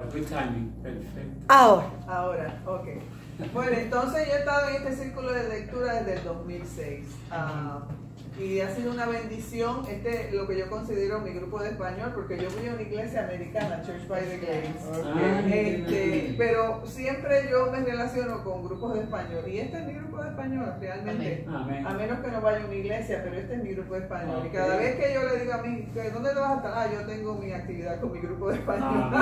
Good timing, perfecto. Ahora, ok. Bueno, entonces yo he estado en este círculo de lectura desde el 2006. Y ha sido una bendición, lo que yo considero mi grupo de español, porque yo voy a una iglesia americana, Church by the Grace. Pero siempre yo me relaciono con grupos de español, y este es mi grupo de español realmente. Amén. A menos que no vaya a una iglesia, pero este es mi grupo de español. Okay. Y cada vez que yo le digo a mí, ¿dónde te vas a estar? Yo tengo mi actividad con mi grupo de español.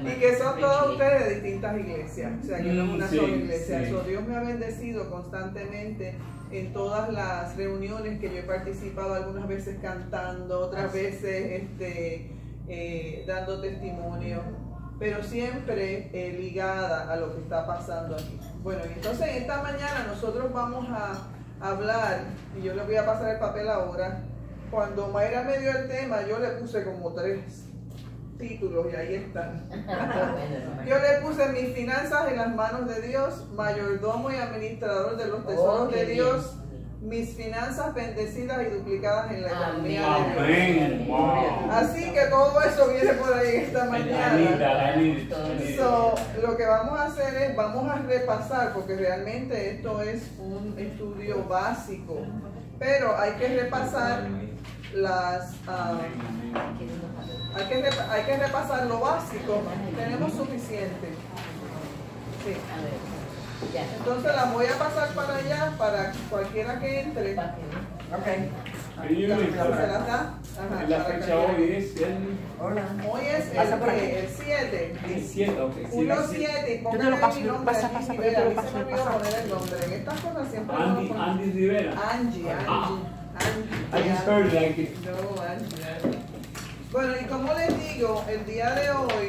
Y que son todos ustedes de distintas iglesias, o sea que no es una sola iglesia. So, Dios me ha bendecido constantemente en todas las reuniones que yo he participado, algunas veces cantando, otras veces dando testimonio, pero siempre ligada a lo que está pasando aquí. Bueno, entonces esta mañana nosotros vamos a hablar, y yo le voy a pasar el papel ahora. Cuando Mayra me dio el tema, yo le puse como 3 títulos y ahí están. Yo le puse mis finanzas en las manos de Dios, mayordomo y administrador de los tesoros de Dios, mis finanzas bendecidas y duplicadas en la economía de Dios. Así que todo eso viene por ahí esta mañana. So, lo que vamos a hacer es, vamos a repasar, porque realmente esto es un estudio básico, pero hay que repasar las... hay que repasar lo básico. Tenemos suficiente. Sí. Entonces las voy a pasar para allá para cualquiera que entre. Ok. ¿Se las da? Ajá, La fecha hoy es hoy es el 7. el 7, ok. 1-7. Y póngale mi nombre aquí, Rivera. A mí se me olvidó poner el nombre. En estas cosas siempre Andy Rivera. Angie. I just heard it like it. No, Angie. Bueno, y como les digo, el día de hoy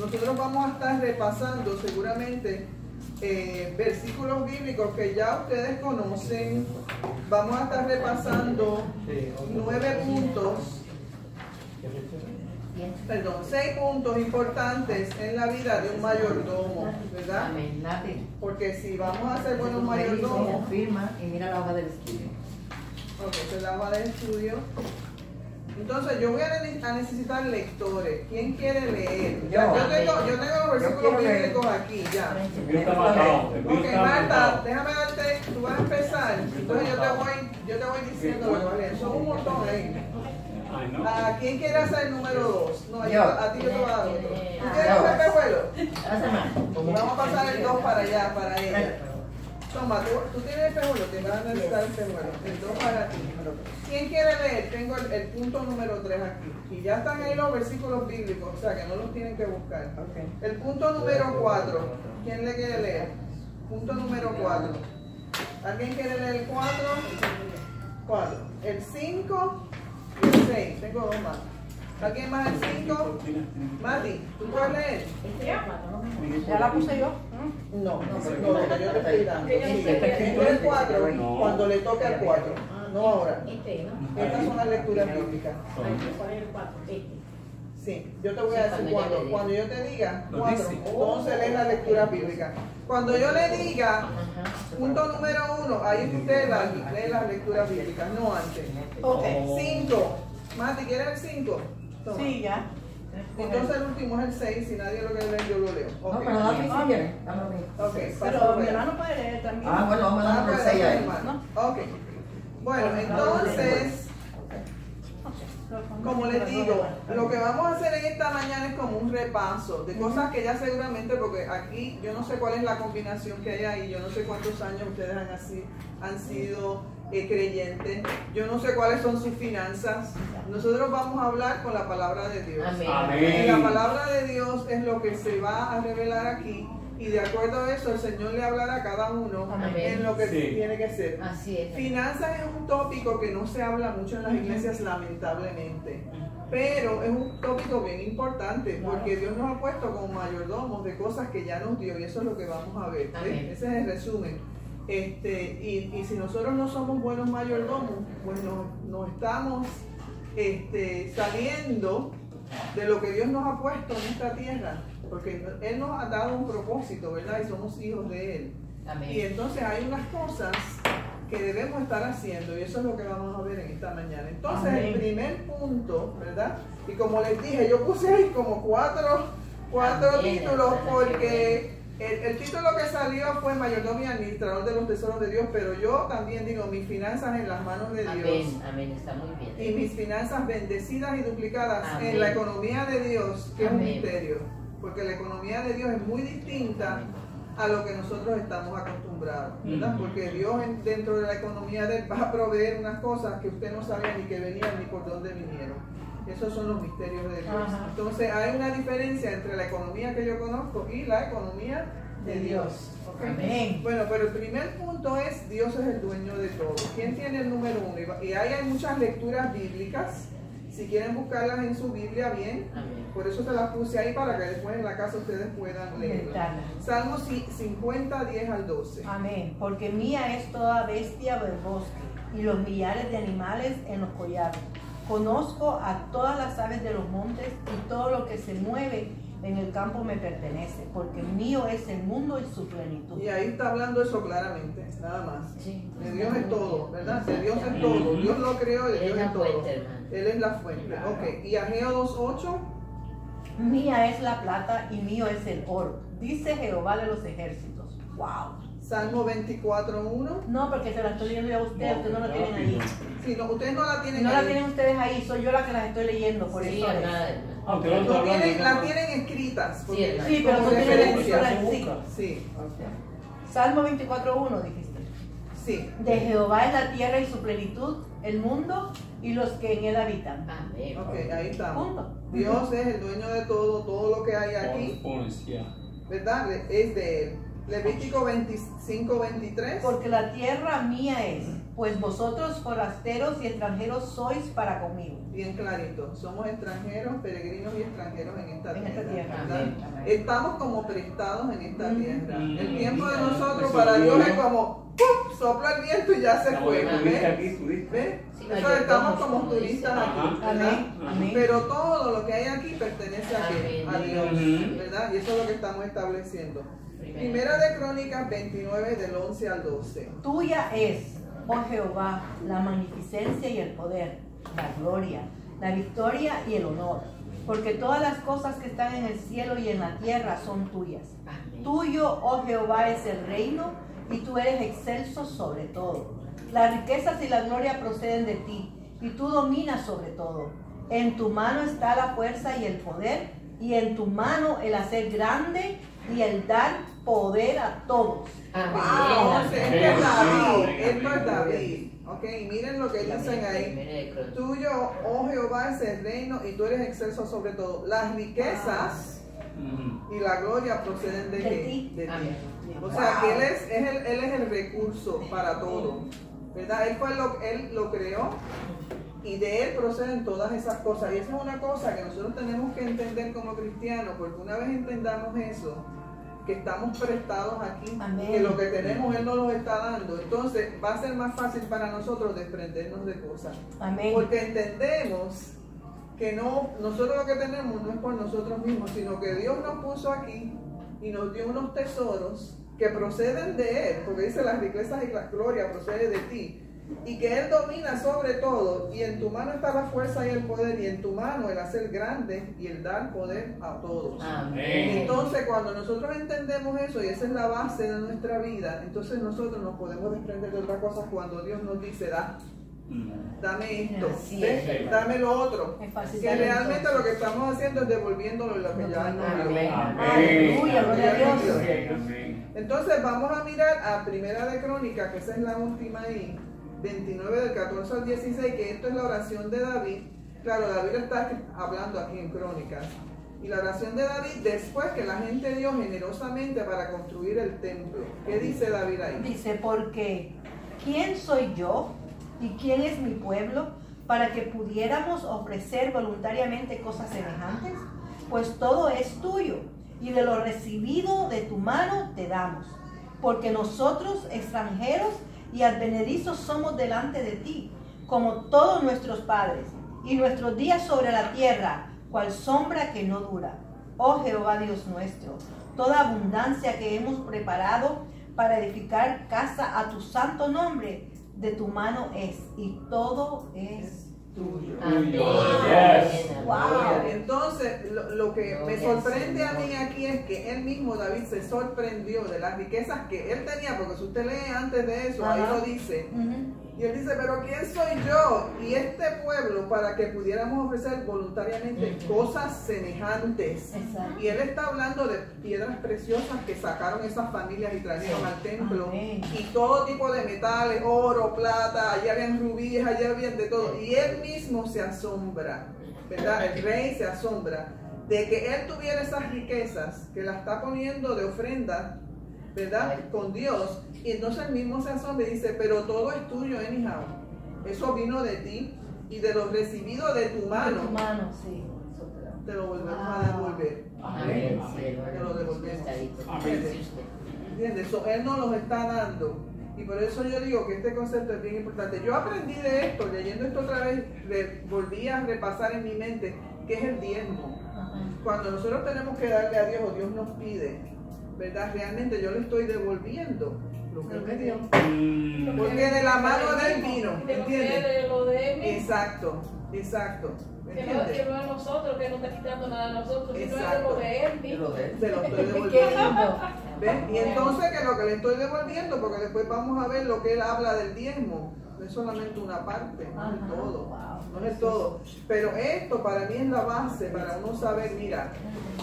nosotros vamos a estar repasando seguramente versículos bíblicos que ya ustedes conocen. Vamos a estar repasando 6 puntos importantes en la vida de un mayordomo, ¿verdad? Porque si vamos a ser buenos mayordomos... Firma y mira la hoja del estudio. Ok, esta es la hoja del estudio. Entonces yo voy a necesitar lectores. ¿Quién quiere leer? Yo tengo los versículos bíblicos aquí ya. Ok, Marta, déjame darte, tú vas a empezar. Entonces yo te voy diciendo lo que va a leer. Son un montón ahí. ¿Quién quiere hacer el número 2? No, a ti yo te voy a dar otro. ¿Tú quieres hacer pejuelo? Vamos a pasar el 2 para allá, para ella. Toma, tú tienes el pejuelo, te vas a necesitar el pejuelo. El 2 para ti. ¿Quién quiere leer? Tengo el punto número 3 aquí. Y ya están ahí los versículos bíblicos, o sea que no los tienen que buscar. El punto número 4. ¿Quién le quiere leer? Punto número 4. ¿Alguien quiere leer el 4? 4. El 5 y el 6. Tengo 2 más. ¿Alguien más el 5? Mati, ¿tú puedes leer? ¿Ya la puse yo? No, yo te estoy dando. El 4 cuando le toque al 4. No ahora. Estas son las lecturas bíblicas. Sí, yo te voy a decir cuando. Cuando yo te diga 4, entonces lee la lectura bíblica. Cuando yo le diga punto número 1, ahí usted lee las lecturas bíblicas, no antes. Ok, 5. Mati, ¿quieres el 5? Sí, ya. Entonces el último es el 6, si nadie lo quiere leer, yo lo leo. No, pero no si quieres. Ok, pero mi hermano puede leer también. Bueno, vamos a dar el 6 ahí. Ok. Bueno, entonces, como les digo, lo que vamos a hacer en esta mañana es como un repaso de cosas que ya seguramente, porque aquí yo no sé cuál es la combinación que hay ahí, yo no sé cuántos años ustedes han sido creyentes, yo no sé cuáles son sus finanzas. Nosotros vamos a hablar con la palabra de Dios. Amén. Y la palabra de Dios es lo que se va a revelar aquí. Y de acuerdo a eso, el Señor le hablará a cada uno en lo que tiene que ser. Así es. Finanzas es un tópico que no se habla mucho en las iglesias, lamentablemente. Pero es un tópico bien importante, porque Dios nos ha puesto como mayordomos de cosas que ya nos dio, y eso es lo que vamos a ver. Ese es el resumen. Y si nosotros no somos buenos mayordomos, pues no estamos saliendo de lo que Dios nos ha puesto en esta tierra, porque Él nos ha dado un propósito, ¿verdad? Y somos hijos de Él. Amén. Y entonces hay unas cosas que debemos estar haciendo, y eso es lo que vamos a ver en esta mañana. Entonces, Amén. el primer punto, ¿verdad? Y como les dije, yo puse ahí como cuatro Amén. títulos, porque el título que salió fue Mayordomo y Administrador de los Tesoros de Dios, pero yo también digo mis finanzas en las manos de Dios. Amén, amén, está muy bien. Y mis finanzas bendecidas y duplicadas Amén. en la economía de Dios, que es un Amén. misterio, porque la economía de Dios es muy distinta a lo que nosotros estamos acostumbrados, ¿verdad? Porque Dios dentro de la economía de él va a proveer unas cosas que usted no sabía ni que venían ni por dónde vinieron. Esos son los misterios de Dios. Ajá. Entonces hay una diferencia entre la economía que yo conozco y la economía de Dios. ¿Ok? Amén. Bueno, pero el primer punto es Dios es el dueño de todo. ¿Quién tiene el número 1? Y ahí hay muchas lecturas bíblicas. Si quieren buscarlas en su Biblia, bien. Amén. Por eso se las puse ahí para que después en la casa ustedes puedan leerlas. Meditarlas. Salmo 50, 10 al 12. Amén. Porque mía es toda bestia del bosque y los millares de animales en los collados. Conozco a todas las aves de los montes y todo lo que se mueve en el campo me pertenece, porque mío es el mundo y su plenitud. Y ahí está hablando eso claramente, nada más. Sí. De Dios es todo, ¿verdad? De Dios es todo. Dios lo creó y de Él es Dios la es todo. fuente, hermano. Él es la fuente. Ok. Y Ageo 2.8. Mía es la plata y mío es el oro, dice Jehová de los ejércitos. ¡Wow! Salmo 24.1. No, porque se la estoy leyendo yo a ustedes, ustedes no la tienen ahí. Sí, no, ustedes no la tienen No ahí. la tienen ustedes ahí, soy yo la que las estoy leyendo, por Sí, eso es. hermana, hermano. Ah, usted lo está No hablando, tienen, ¿no? la tienen escritas. porque- hermano. Sí, pero como no tienen referencia. la sí. Sí, Salmo 24.1 dijiste. sí. De Jehová es la tierra y su plenitud, el mundo y los que en él habitan. Amén. Ok, ahí estamos. Punto. Dios es el dueño de todo lo que hay aquí, ¿verdad? Es de él. Levítico 25:23. Porque la tierra mía es, pues vosotros forasteros y extranjeros sois para conmigo. Bien clarito, somos extranjeros, peregrinos y extranjeros en esta En esta tierra. ¿verdad? Amén. Estamos como prestados en esta tierra. El tiempo de Eso nosotros es para Dios bueno. es como ¡pum! Sopla el viento y ya se Estamos fue. de turista ¿Ves? aquí, turista. ¿Ves? Sí, Eso mayordomos, estamos como como turistas dicen. aquí, Ajá. ¿verdad? Amén. Amén. Pero todo lo que hay aquí pertenece a, ¿qué? Amén. A Dios, Ujú. ¿verdad? Y eso es lo que estamos estableciendo. Primera. Primera de Crónicas 29 del 11 al 12. Tuya es, oh Jehová, la magnificencia y el poder, la gloria, la victoria y el honor. Porque todas las cosas que están en el cielo y en la tierra son tuyas. Amén. Tuyo, oh Jehová, es el reino y tú eres excelso sobre todo. Las riquezas y la gloria proceden de ti y tú dominas sobre todo. En tu mano está la fuerza y el poder y en tu mano el hacer grande y el dar poder a todos. Amén. Wow, Amén. esto es David, Amén. esto es David. Ok, y miren lo que dicen ahí. Primera de Crónicas. Tuyo, oh Jehová, es el reino y tú eres excelso sobre todo. Las riquezas y la gloria proceden de De qué? ti. De ti. Amén. O sea, que él es el recurso para todo. ¿Verdad? Él lo creó y de él proceden todas esas cosas. Y esa es una cosa que nosotros tenemos que entender como cristianos, porque una vez entendamos eso, que estamos prestados aquí, Amén. que lo que tenemos Él nos lo está dando, entonces va a ser más fácil para nosotros desprendernos de cosas. Amén. Porque entendemos que nosotros lo que tenemos no es por nosotros mismos, sino que Dios nos puso aquí y nos dio unos tesoros que proceden de Él, porque dice las riquezas y la gloria procede de ti, y que Él domina sobre todo, y en tu mano está la fuerza y el poder, y en tu mano el hacer grande y el dar poder a todos. Amén. Entonces, cuando nosotros entendemos eso, y esa es la base de nuestra vida, entonces nosotros nos podemos desprender de otras cosas cuando Dios nos dice, dame esto, Así ¿ves? es. Dame lo otro. Es fácil Que darle realmente entonces. lo que estamos haciendo es devolviéndolo lo que ya nos dio. Amén. Aleluya, gloria a Dios. Entonces vamos a mirar a Primera de Crónicas, que esa es la última ahí, 29 del 14 al 16, que esto es la oración de David. Claro, David está hablando aquí en Crónicas. Y la oración de David después que la gente dio generosamente para construir el templo. ¿Qué dice David ahí? Dice, porque ¿quién soy yo y quién es mi pueblo para que pudiéramos ofrecer voluntariamente cosas semejantes? Pues todo es tuyo y de lo recibido de tu mano te damos. Porque nosotros extranjeros y advenedizos somos delante de ti, como todos nuestros padres, y nuestros días sobre la tierra, cual sombra que no dura. Oh Jehová Dios nuestro, toda abundancia que hemos preparado para edificar casa a tu santo nombre, de tu mano es, y todo es tuyo. Amén. Yes. Wow. Entonces, lo que me sorprende a mí aquí es que él mismo, David, se sorprendió de las riquezas que él tenía, porque si usted lee antes de eso, ahí lo dice. Y él dice, pero ¿quién soy yo y este pueblo para que pudiéramos ofrecer voluntariamente cosas semejantes? Exacto. Y él está hablando de piedras preciosas que sacaron esas familias y trajeron al templo. Amén. Y todo tipo de metales, oro, plata, allá habían rubíes, allá habían de todo. Y él mismo se asombra, ¿verdad? El rey se asombra de que él tuviera esas riquezas, que la está poniendo de ofrenda, ¿verdad? Con Dios. Y entonces él mismo se asombra y dice, pero todo es tuyo, anyhow. Eso vino de ti y de lo recibido de tu mano. De tu mano, sí. Te lo volvemos a devolver. Amén. Te lo devolvemos. Amén. ¿Entiendes? So, él nos los está dando. Y por eso yo digo que este concepto es bien importante. Yo aprendí de esto, leyendo esto otra vez, volví a repasar en mi mente qué es el diezmo. Cuando nosotros tenemos que darle a Dios o Dios nos pide, ¿verdad? Realmente yo le estoy devolviendo lo que él me dio. Porque de la mano de él vino, ¿entiendes? De lo de él mismo. Exacto, exacto. Que no ¿Entiendes? es nosotros, que no está quitando nada a nosotros, sino es de Exacto. lo de él mismo. Se lo estoy Qué devolviendo. lindo. ¿Ven? Y entonces que lo que le estoy devolviendo, porque después vamos a ver lo que él habla del diezmo, no es solamente una parte, no es todo, no es todo. Pero esto para mí es la base para uno saber, mira,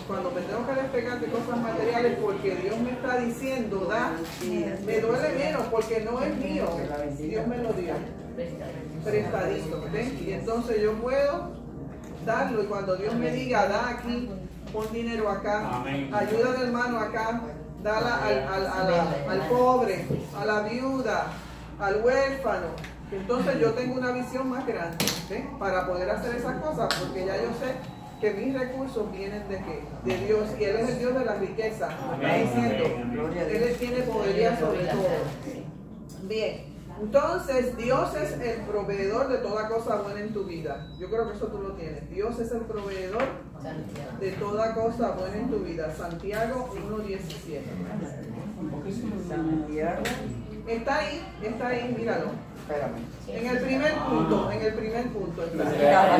cuando me tengo que despegar de cosas materiales porque Dios me está diciendo, da, me duele menos porque no es mío, Dios me lo dio, prestadito, ¿ven? Y entonces yo puedo darlo y cuando Dios me diga, da aquí, pon dinero acá, Amén. ayuda del hermano acá, dala al pobre, a la viuda, al huérfano. Entonces yo tengo una visión más grande, ¿ves? Para poder hacer esas cosas, porque ya yo sé que mis recursos vienen de qué? De Dios, y Él es el Dios de la riqueza, me está diciendo, Él tiene podería sobre todo. Bien, entonces Dios es el proveedor de toda cosa buena en tu vida. Yo creo que eso tú lo tienes. Dios es el proveedor de toda cosa buena en tu vida. Santiago 1:17. Santiago. Está ahí, míralo. Espérame. En el primer punto, está.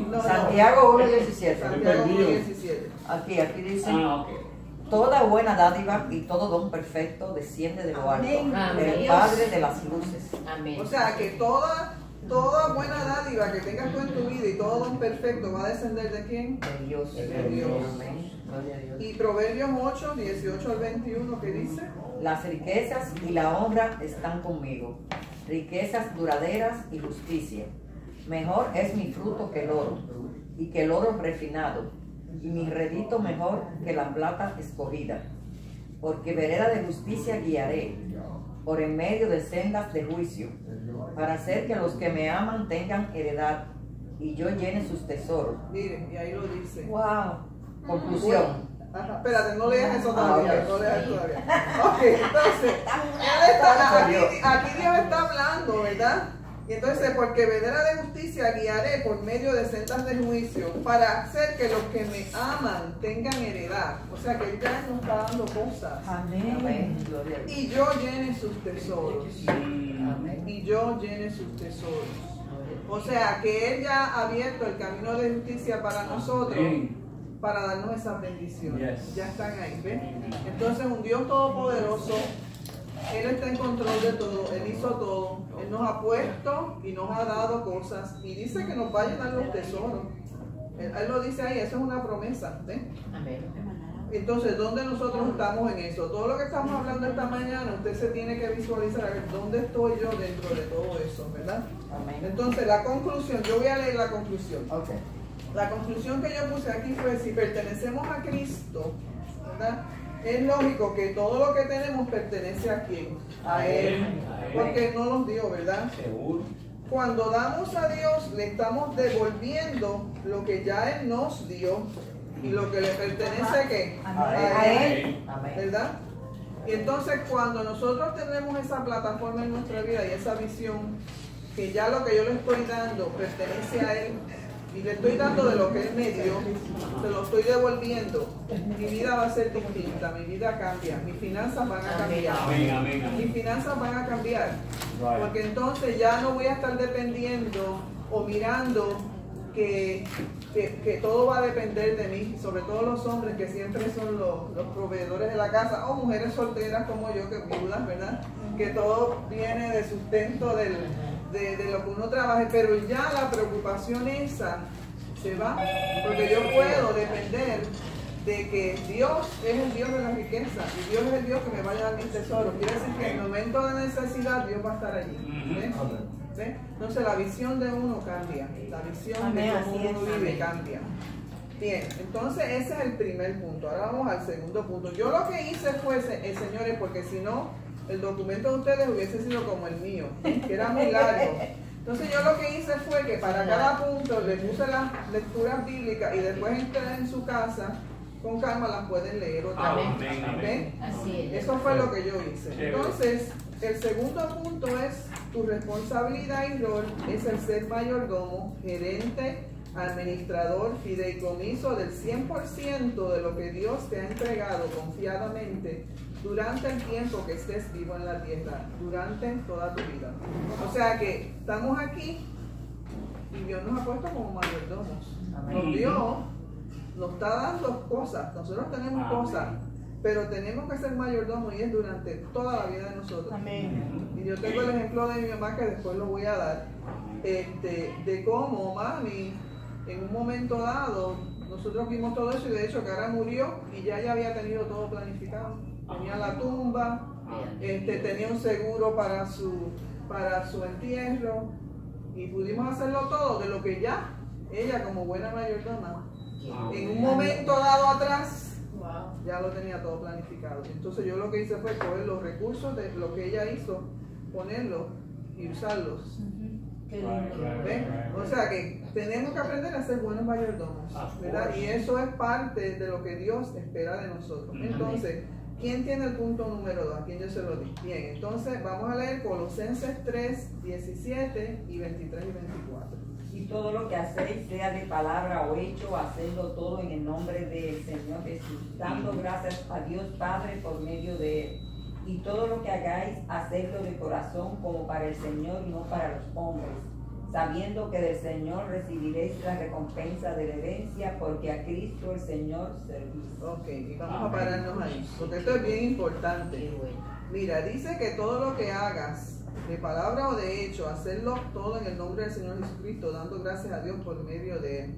No, Santiago 1:17. Santiago 1:17. Aquí dice, Ok. toda buena dádiva y todo don perfecto desciende de lo alto, Amén. del Padre de las luces. Amén. O sea que toda buena dádiva que tengas tú en tu vida y todo don perfecto va a descender de quién? De Dios. De Dios. Amén. Gloria a Dios. Y Proverbios 8:18-21, ¿qué dice? Las riquezas y la honra están conmigo, riquezas duraderas y justicia. Mejor es mi fruto que el oro, y que el oro refinado, y mi redito mejor que la plata escogida. Porque vereda de justicia guiaré, por en medio de sendas de juicio, para hacer que los que me aman tengan heredad, y yo llene sus tesoros. Miren, y ahí lo dice. Wow. Conclusión. Ajá, espérate, no leas eso todavía, ok. no leas todavía. Ok, entonces, aquí Dios está hablando, ¿verdad? Y entonces, porque vedera de justicia guiaré por medio de sendas de juicio, para hacer que los que me aman tengan heredad. O sea, que Él ya nos está dando cosas. Amén. Amén. Gloria a Dios. Y yo llene sus tesoros. Amén. Y yo llene sus tesoros. O sea, que Él ya ha abierto el camino de justicia para nosotros, para darnos esas bendiciones. Yes. Ya están ahí, ¿ven? Entonces, un Dios todopoderoso, Él está en control de todo, Él hizo todo, Él nos ha puesto y nos ha dado cosas, y dice que nos va a llenar los tesoros. Él lo dice ahí, eso es una promesa, ¿ven? Amén. Entonces, ¿dónde nosotros estamos en eso? Todo lo que estamos hablando esta mañana, usted se tiene que visualizar a ver dónde estoy yo dentro de todo eso, ¿verdad? Amén. Entonces, la conclusión, yo voy a leer la conclusión. Ok. La conclusión que yo puse aquí fue, si pertenecemos a Cristo, ¿verdad? Es lógico que todo lo que tenemos pertenece a quién? A Él. Porque Él nos los dio, ¿verdad? Seguro. Cuando damos a Dios, le estamos devolviendo lo que ya Él nos dio y lo que le pertenece ¿qué? A Él. Amén. ¿Verdad? Y entonces cuando nosotros tenemos esa plataforma en nuestra vida y esa visión, que ya lo que yo le estoy dando pertenece a Él, y le estoy dando de lo que Él me dio, se lo estoy estoy devolviendo, mi vida va a ser distinta, mi vida cambia, mis finanzas van a cambiar. Amén, amén, amén. Mis finanzas van a cambiar. Right. Porque entonces ya no voy a estar dependiendo o mirando que todo va a depender de mí, sobre todo los hombres que siempre son los proveedores de la casa, o mujeres solteras como yo, que viudas, ¿verdad? Que todo viene de sustento de lo que uno trabaje, pero ya la preocupación esa se va, porque yo puedo depender de que Dios es el Dios de la riqueza y Dios es el Dios que me va a dar mis tesoros. Quiere decir que en el momento de necesidad Dios va a estar allí. ¿Ves? ¿Ves? Entonces la visión de uno cambia, la visión Amén, de cómo así uno es. vive cambia. Bien, entonces ese es el primer punto. Ahora vamos al segundo punto. Yo lo que hice fue, señores, porque si no, el documento de ustedes hubiese sido como el mío, que era muy largo. Entonces yo lo que hice fue que para cada punto le puse las lecturas bíblicas y después ustedes en su casa con calma las pueden leer otra vez. Amén, amén. ¿Ok? Así es. Eso fue lo que yo hice. Entonces, el segundo punto es tu responsabilidad y rol es el ser mayordomo, gerente, administrador, fideicomiso del 100% de lo que Dios te ha entregado confiadamente durante el tiempo que estés vivo en la tierra, durante toda tu vida. O sea que estamos aquí y Dios nos ha puesto como mayordomos. Amén. Dios nos está dando cosas, nosotros tenemos Amén. cosas, pero tenemos que ser mayordomos y es durante toda la vida de nosotros. Amén. Y yo tengo el ejemplo de mi mamá que después lo voy a dar, de cómo mami en un momento dado, nosotros vimos todo eso y de hecho Cara murió y ya ella había tenido todo planificado. Tenía la tumba, tenía un seguro para su entierro y pudimos hacerlo todo de lo que ya ella como buena mayordoma en un momento dado atrás ya lo tenía todo planificado. Entonces yo lo que hice fue coger los recursos de lo que ella hizo, ponerlos y usarlos. Qué lindo. ¿Ven? O sea que tenemos que aprender a ser buenos mayordomos, ¿verdad? Y eso es parte de lo que Dios espera de nosotros. Entonces, ¿quién tiene el punto número 2? ¿A quién yo se lo di? Bien, entonces vamos a leer Colosenses 3, 17 y 23 y 24. Y todo lo que hacéis, sea de palabra o hecho, hacedlo todo en el nombre del Señor Jesús, dando gracias a Dios Padre por medio de Él. Y todo lo que hagáis, hacedlo de corazón como para el Señor y no para los hombres, sabiendo que del Señor recibiréis la recompensa de la herencia, porque a Cristo el Señor servís. Ok, y vamos a pararnos ahí, porque esto es bien importante. Qué bueno. Mira, dice que todo lo que hagas, de palabra o de hecho, hacerlo todo en el nombre del Señor Jesucristo, dando gracias a Dios por medio de Él.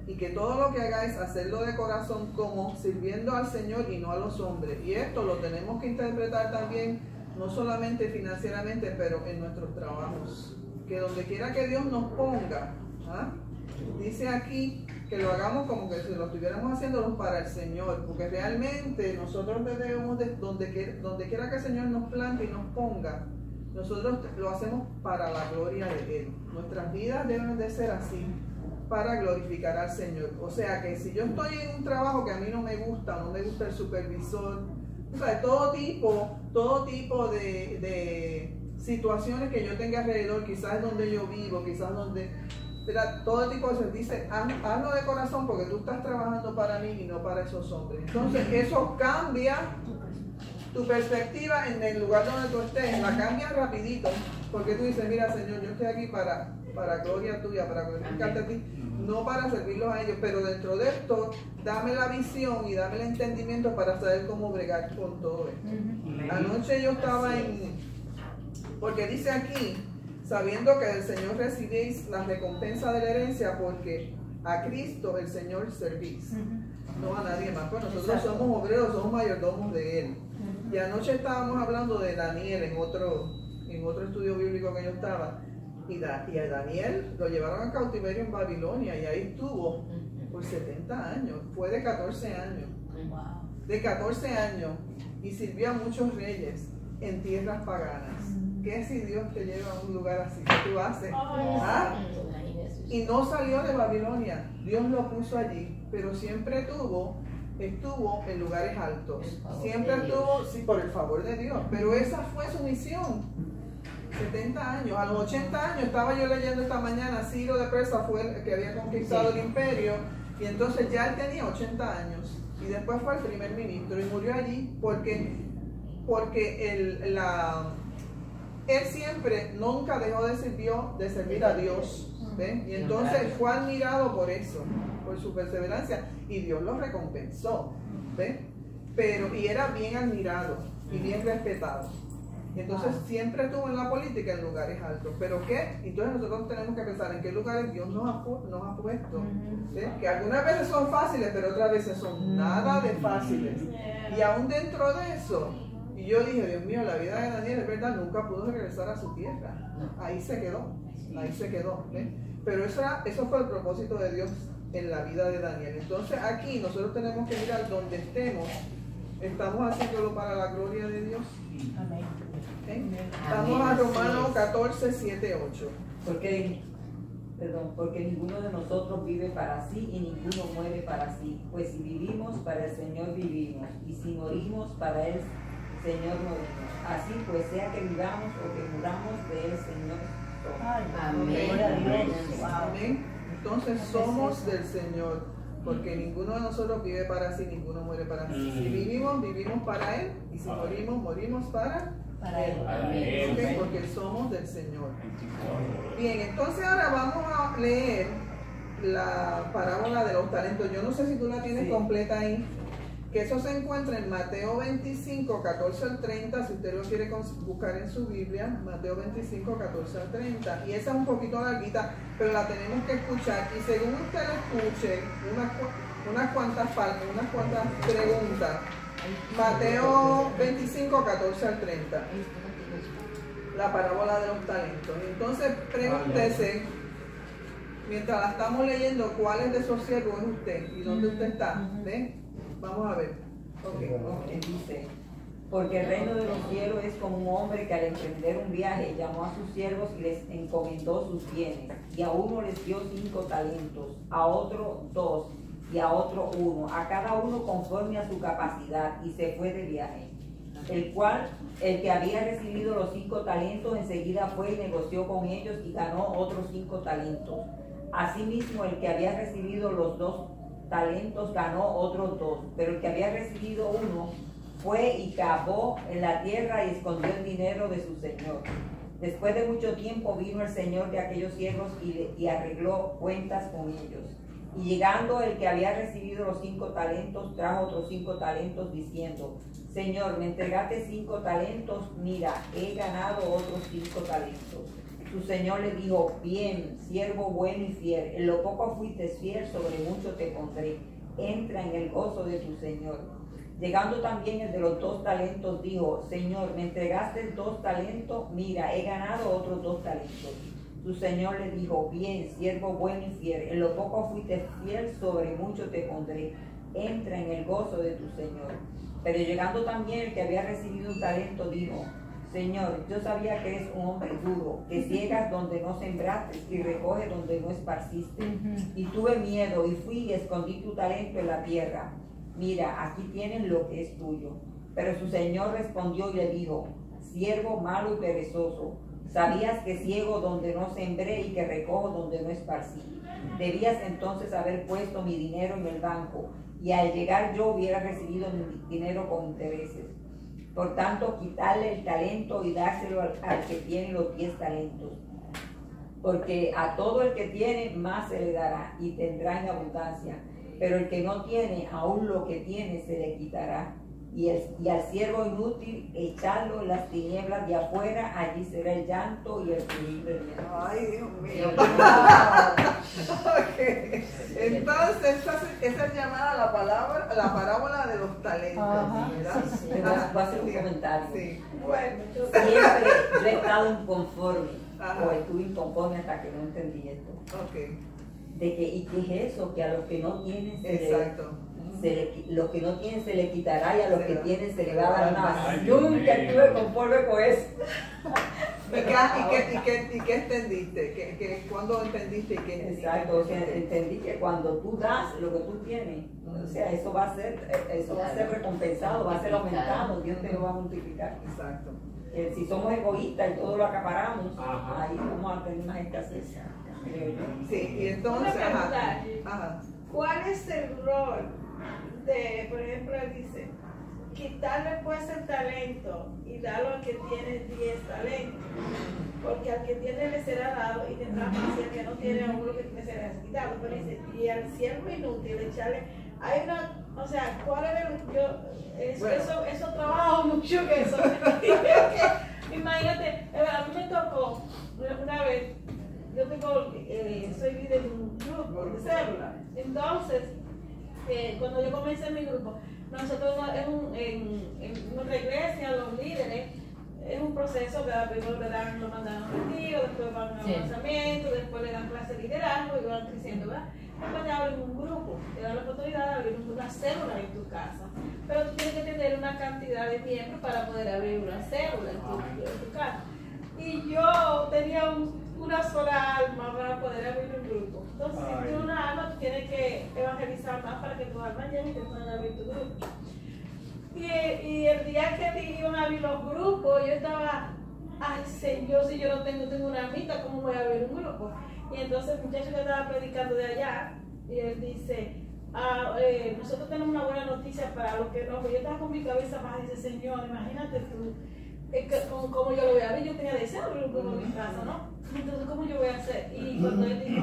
Y que todo lo que hagáis, hacerlo de corazón como sirviendo al Señor y no a los hombres. Y esto lo tenemos que interpretar también, no solamente financieramente, pero en nuestros trabajos. Que donde quiera que Dios nos ponga, ¿ah? Dice aquí que lo hagamos como que si lo estuviéramos haciendo para el Señor, porque realmente nosotros debemos, donde quiera que el Señor nos plante y nos ponga, nosotros lo hacemos para la gloria de Él. Nuestras vidas deben de ser así, para glorificar al Señor. O sea que si yo estoy en un trabajo que a mí no me gusta el supervisor, o sea, todo tipo de situaciones que yo tenga alrededor, quizás donde yo vivo, quizás donde, ¿verdad? Todo tipo de cosas, dice, hazlo de corazón porque tú estás trabajando para mí y no para esos hombres. Entonces eso cambia tu perspectiva en el lugar donde tú estés, la cambia rapidito, porque tú dices, mira Señor, yo estoy aquí para gloria tuya, para glorificarte a ti, no para servirlos a ellos, pero dentro de esto, dame la visión y dame el entendimiento para saber cómo bregar con todo esto. Anoche yo estaba porque dice aquí, sabiendo que del Señor recibéis la recompensa de la herencia, porque a Cristo el Señor servís, no a nadie más, pues nosotros somos obreros, somos mayordomos de Él. Y anoche estábamos hablando de Daniel en otro estudio bíblico que yo estaba. Y a Daniel lo llevaron a cautiverio en Babilonia y ahí estuvo por 70 años. Fue de 14 años. De 14 años. Y sirvió a muchos reyes en tierras paganas. ¿Qué si Dios te lleva a un lugar así? ¿Qué tú haces? ¿Ah? Y no salió de Babilonia. Dios lo puso allí. Pero siempre estuvo en lugares altos. Siempre estuvo, sí, por el favor de Dios. Pero esa fue su misión. 70 años. A los 80 años estaba yo leyendo esta mañana, Ciro de Persa fue el que había conquistado el imperio. Y Y entonces ya él tenía 80 años y después fue el primer ministro y murió allí porque él siempre, nunca dejó de servir a Dios. ¿Ve? Y entonces fue admirado por eso, por su perseverancia, y Dios lo recompensó. ¿Ve? Y era bien admirado y bien respetado. Y entonces siempre estuvo en la política en lugares altos. ¿Pero qué? Entonces nosotros tenemos que pensar en qué lugares Dios nos ha puesto. ¿Ve? Que algunas veces son fáciles, pero otras veces son nada de fáciles. Y aún dentro de eso, y yo dije, Dios mío, la vida de Daniel es verdad, nunca pudo regresar a su tierra. Ahí se quedó. ¿Ve? Pero eso fue el propósito de Dios en la vida de Daniel. Entonces aquí nosotros tenemos que mirar donde estemos. ¿Estamos haciéndolo para la gloria de Dios? Amén. Vamos a Romanos 14, 7, 8. Porque ninguno de nosotros vive para sí y ninguno muere para sí. Pues si vivimos, para el Señor vivimos, y si morimos, para el Señor morimos. Así pues, sea que vivamos o que muramos, de el Señor somos. Amén. Gloria a Dios. Amén. Entonces somos del Señor, porque ninguno de nosotros vive para sí, ninguno muere para sí. Si vivimos, vivimos para Él, y si morimos, morimos para Él. Amén. Porque somos del Señor. Bien, entonces ahora vamos a leer la parábola de los talentos. Yo no sé si tú la tienes completa ahí, que eso se encuentra en Mateo 25, 14 al 30, si usted lo quiere buscar en su Biblia, Mateo 25, 14 al 30, y esa es un poquito larguita, pero la tenemos que escuchar, y según usted la escuche, unas cuantas preguntas. Mateo 25, 14 al 30, la parábola de los talentos. Entonces pregúntese, mientras la estamos leyendo, cuáles de esos siervos es usted y dónde usted está. ¿Ven? Vamos a ver. Dice, porque el reino de los cielos es como un hombre que al emprender un viaje llamó a sus siervos y les encomendó sus bienes. Y a uno les dio 5 talentos, a otro 2 y a otro 1, a cada uno conforme a su capacidad, y se fue de viaje. El que había recibido los 5 talentos enseguida fue y negoció con ellos y ganó otros 5 talentos. Asimismo, el que había recibido los 2 talentos ganó otros 2, pero el que había recibido 1 fue y cavó en la tierra y escondió el dinero de su señor. Después de mucho tiempo vino el señor de aquellos siervos y arregló cuentas con ellos. Y llegando el que había recibido los 5 talentos, trajo otros 5 talentos diciendo, Señor, me entregaste 5 talentos, mira, he ganado otros 5 talentos. Su señor le dijo, bien, siervo bueno y fiel, en lo poco fuiste fiel, sobre mucho te pondré, entra en el gozo de tu señor. Llegando también el de los 2 talentos, dijo, Señor, me entregaste 2 talentos, mira, he ganado otros 2 talentos. Su señor le dijo, bien, siervo bueno y fiel, en lo poco fuiste fiel, sobre mucho te pondré, entra en el gozo de tu señor. Pero llegando también el que había recibido un talento, dijo, Señor, yo sabía que eres un hombre duro, que ciegas donde no sembraste y recoges donde no esparciste. Y tuve miedo y fui y escondí tu talento en la tierra. Mira, aquí tienes lo que es tuyo. Pero su señor respondió y le dijo, siervo malo y perezoso, sabías que ciego donde no sembré y que recojo donde no esparcí. Debías entonces haber puesto mi dinero en el banco, y al llegar yo hubiera recibido mi dinero con intereses. Por tanto, quitarle el talento y dárselo al que tiene los 10 talentos. Porque a todo el que tiene, más se le dará y tendrá en abundancia. Pero el que no tiene, aún lo que tiene se le quitará. Y al siervo inútil, echarlo en las tinieblas de afuera, allí será el llanto y el crujir de dientes. Ay, Dios mío. Okay. Entonces, esa es llamada la parábola de los talentos, ¿verdad? Voy a hacer un comentario. Sí. Bueno. Siempre yo he estado inconforme, Ajá. o estuve inconforme hasta que no entendí esto. Okay. De que, ¿y qué es eso? Que a los que no tienen Exacto. los que no tienen se le quitará y a los Se que le- tienen se le va a dar más. Ay, Dios Nunca mío. estuve conforme con eso. ¿Y qué entendiste? ¿Cuándo entendiste y qué entendiste? Exacto, o sea, entendí que cuando tú das lo que tú tienes, o sea, eso va a ser recompensado, va a ser aumentado, Dios te lo va a multiplicar. Exacto. Si somos egoístas y todo lo acaparamos, Ajá. ahí vamos a tener más escasez, creo yo. Sí, y entonces, Una pregunta. ajá. ¿cuál es el rol de, por ejemplo, él dice, quitarle pues el talento y darlo al que tiene 10 talentos? Porque al que tiene le será dado y tendrá más, y al que no tiene aún lo que tiene será quitado. Pero dice, y al siervo inútil echarle, hay una, o sea, ¿cuál es el, eso trabajo mucho que eso. Imagínate, a mí me tocó una vez, yo tengo, soy líder de un grupo de célula. Entonces, cuando yo comencé mi grupo, nosotros en nuestra iglesia, los líderes, es un proceso que primero lo mandan a un retiro, después van a un lanzamiento, después le dan clase de liderazgo y van creciendo, ¿verdad? Después te abren un grupo, te dan la oportunidad de abrir una célula en tu casa. Pero tú tienes que tener una cantidad de miembros para poder abrir una célula en tu casa. Y yo tenía una sola alma para poder abrir un grupo. Entonces, si tú tienes una alma, tú tienes que evangelizar más para que tu alma llegue y te puedan abrir tu grupo. Y el día que iban a abrir los grupos, yo estaba, ay Señor, si yo no tengo una amita, ¿cómo voy a abrir un grupo? Y entonces el muchacho que estaba predicando de allá, y él dice, nosotros tenemos una buena noticia para los que no. Yo estaba con mi cabeza más, dice, Señor, imagínate tú, cómo yo lo voy a abrir. Yo tenía deseo de abrir un grupo en mi casa, ¿no? Entonces, ¿cómo yo voy a hacer? Y cuando él dijo,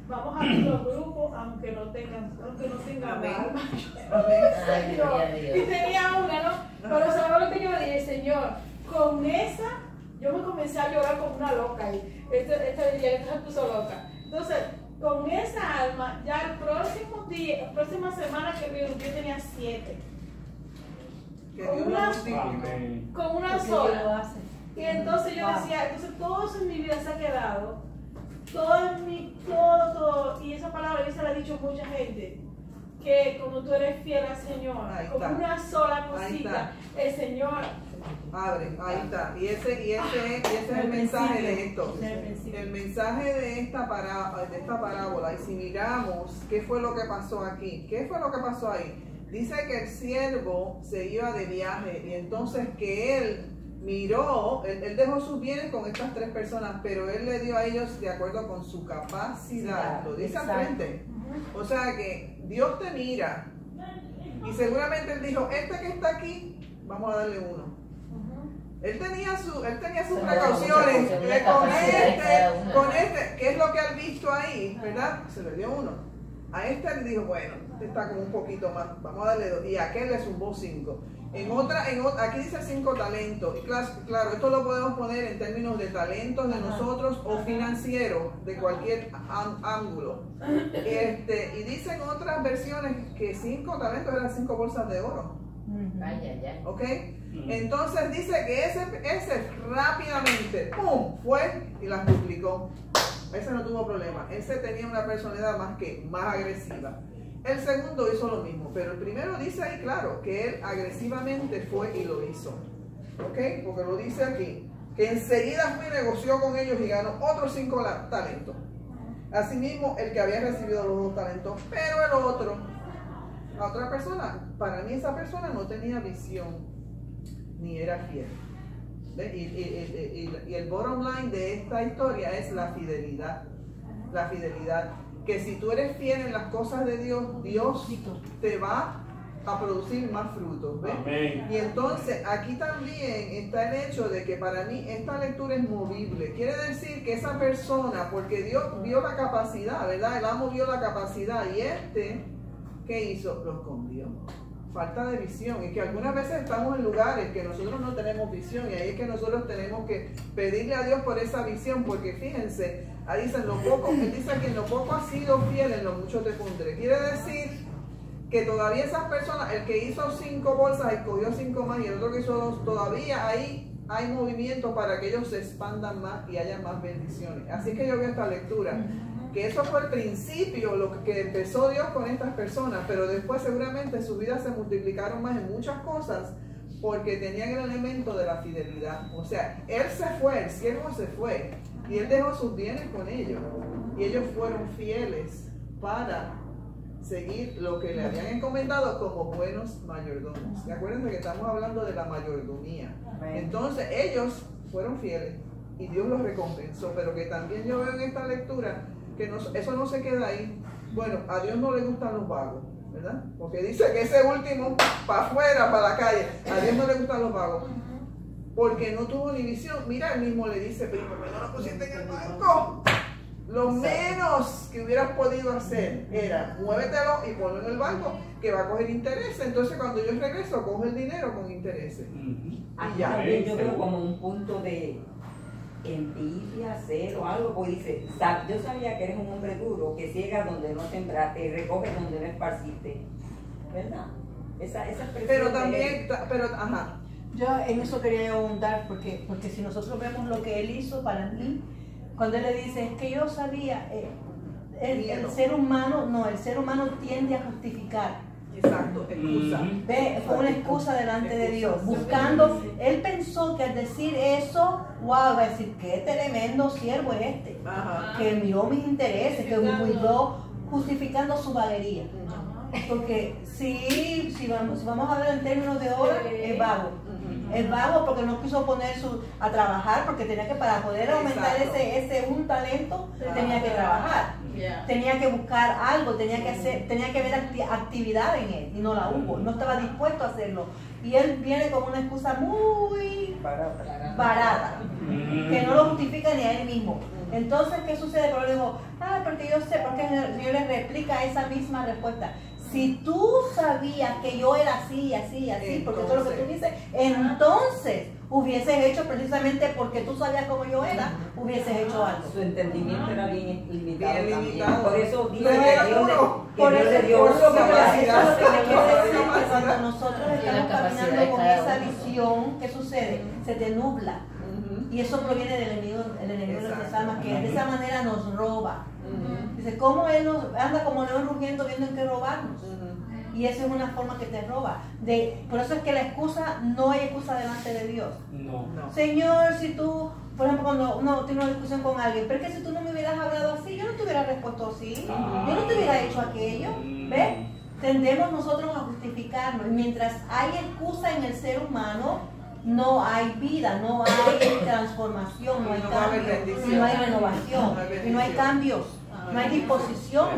vamos a abrir los grupos aunque no tengan alma. Y tenía una, ¿no? Pero ¿sabes lo que yo le dije? Señor, con esa, yo me comencé a llorar como una loca. Y esta se puso loca. Entonces, con esa alma, ya el próximo día, la próxima semana que vino, yo tenía 7. Con una sola. Y entonces yo decía, entonces todo eso en mi vida se ha quedado. Todo. Y esa palabra yo se la he dicho a mucha gente. Que como tú eres fiel al Señor, con una sola cosita, el Señor abre, ahí está. Y ese es el mensaje de esto. El mensaje de esta parábola. Y si miramos, ¿qué fue lo que pasó aquí? ¿Qué fue lo que pasó ahí? Dice que el siervo se iba de viaje y entonces que él miró, él dejó sus bienes con estas 3 personas, pero él le dio a ellos de acuerdo con su capacidad. Lo dice al frente. O sea que Dios te mira y seguramente él dijo, este que está aquí, vamos a darle uno. Él tenía sus precauciones con este, ¿qué es lo que ha visto ahí? ¿Verdad? Se le dio uno. A este le dijo, bueno, este está como un poquito más, vamos a darle 2. Y a aquel le zumbó 5. Aquí dice 5 talentos. Y claro, esto lo podemos poner en términos de talentos de nosotros o financieros, de cualquier ángulo. Y dicen otras versiones que 5 talentos eran 5 bolsas de oro. ¿Ok? Entonces dice que ese rápidamente, ¡pum!, fue y las duplicó. Ese no tuvo problema. Ese tenía una personalidad más agresiva. El segundo hizo lo mismo, pero el primero dice ahí claro que él agresivamente fue y lo hizo. ¿Ok? Porque lo dice aquí, que enseguida fue y negoció con ellos y ganó otros 5 talentos. Asimismo, el que había recibido los 2 talentos, pero el otro, la otra persona, para mí esa persona no tenía visión, ni era fiel. Y el bottom line de esta historia es la fidelidad. La fidelidad. Que si tú eres fiel en las cosas de Dios, Dios te va a producir más frutos. ¿Ves? Amén. Y entonces aquí también está el hecho de que para mí esta lectura es movible. Quiere decir que esa persona, porque Dios vio la capacidad, ¿verdad? El amo vio la capacidad y ¿qué hizo? Lo escondió. Falta de visión. Y que algunas veces estamos en lugares que nosotros no tenemos visión y ahí es que nosotros tenemos que pedirle a Dios por esa visión, porque fíjense, ahí dicen, él dice que en lo poco has sido fiel, en lo mucho te pondré. Quiere decir que todavía esas personas, el que hizo 5 bolsas y cogió 5 más y el otro que hizo 2, todavía ahí hay movimiento para que ellos se expandan más y haya más bendiciones. Así que yo veo esta lectura, que eso fue el principio, lo que empezó Dios con estas personas, pero después seguramente sus vidas se multiplicaron más en muchas cosas porque tenían el elemento de la fidelidad. O sea, él se fue, el siervo se fue y él dejó sus bienes con ellos y ellos fueron fieles para seguir lo que le habían encomendado como buenos mayordomos. Acuérdense que estamos hablando de la mayordomía. Entonces ellos fueron fieles y Dios los recompensó, pero que también yo veo en esta lectura que eso no se queda ahí, Bueno, a Dios no le gustan los vagos, ¿verdad? Porque dice que ese último, para afuera, para la calle, a Dios no le gustan los vagos. Porque no tuvo ni visión. Mira, él mismo le dice, pero ¿por qué no lo pusiste en el banco? Lo menos que hubieras podido hacer era muévetelo y ponlo en el banco, que va a coger intereses. Entonces cuando yo regreso, cojo el dinero con intereses. Aquí ya. también yo veo como un punto de envidia, celo, algo, porque dice, yo sabía que eres un hombre duro, que ciega donde no sembraste y recoge donde no esparciste, ¿verdad? Esa expresión. Pero también, ajá. Yo en eso quería abundar, porque si nosotros vemos lo que él hizo para mí, cuando él le dice, es que yo sabía, el ser humano tiende a justificar. Exacto, excusa. Ve, fue una excusa delante de Dios, buscando, él pensó que al decir eso, wow, va a decir, qué tremendo siervo es este, Ajá. que miró mis intereses, que me cuidó, justificando su vaguería. Porque si vamos a ver en términos de hora, es vago. Es vago porque no quiso poner a trabajar, porque tenía que, para poder aumentar ese un talento, tenía que trabajar. Tenía que buscar algo, tenía que ver actividad en él, y no la hubo, no estaba dispuesto a hacerlo. Y él viene con una excusa muy barata, que no lo justifica ni a él mismo. Entonces, ¿qué sucede? Pero le digo, porque yo sé, porque el Señor le replica esa misma respuesta. Si tú sabías que yo era así, así, así, porque eso es lo que tú dices, entonces hubieses hecho precisamente porque tú sabías cómo yo era, hubieses hecho algo. Su entendimiento era bien limitado Bien también. limitado. Por eso dice No que era Dios puro. le dio por eso capacidad. Eso es lo que le quiero decir, que Capacidad. cuando nosotros estamos caminando con esa visión, ¿qué sucede? Se te nubla. Y eso proviene del enemigo de nuestras almas, que de esa manera nos roba. Dice, ¿cómo él anda como león rugiendo viendo en qué robarnos? Y esa es una forma que te roba. Por eso es que la excusa, no hay excusa delante de Dios. No. Señor, si tú, por ejemplo, cuando uno tiene una discusión con alguien, pero es que si tú no me hubieras hablado así, yo no te hubiera respuesto así, yo no te hubiera hecho aquello. ¿Ves? Tendemos nosotros a justificarnos. Y mientras hay excusa en el ser humano, no hay vida, no hay transformación, no hay cambio, no hay renovación, y no hay cambios. No hay disposición.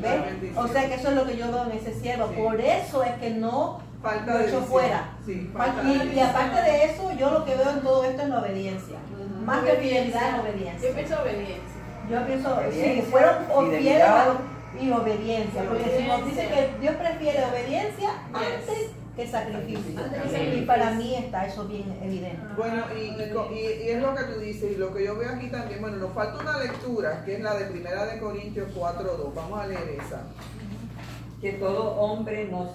¿Ves? O sea que eso es lo que yo veo en ese siervo. Por eso es que no lo he hecho fuera. Y aparte de eso, yo lo que veo en todo esto es la obediencia. Más que fidelidad, es obediencia. Yo pienso obediencia. Yo pienso, si fueron fieles y obediencia. Porque si nos dice que Dios prefiere obediencia antes que sacrificio. Y para mí está eso bien evidente. Bueno, y es lo que tú dices, y lo que yo veo aquí también, bueno, nos falta una lectura, que es la de 1 Corintios 4:2. Vamos a leer esa. Que todo hombre nos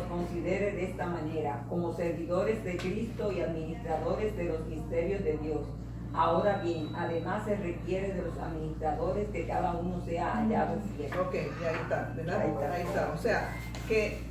considere de esta manera, como servidores de Cristo y administradores de los misterios de Dios. Ahora bien, además se requiere de los administradores que cada uno sea hallado fiel. Ok, y ahí está, ¿verdad? Ahí está. O sea, que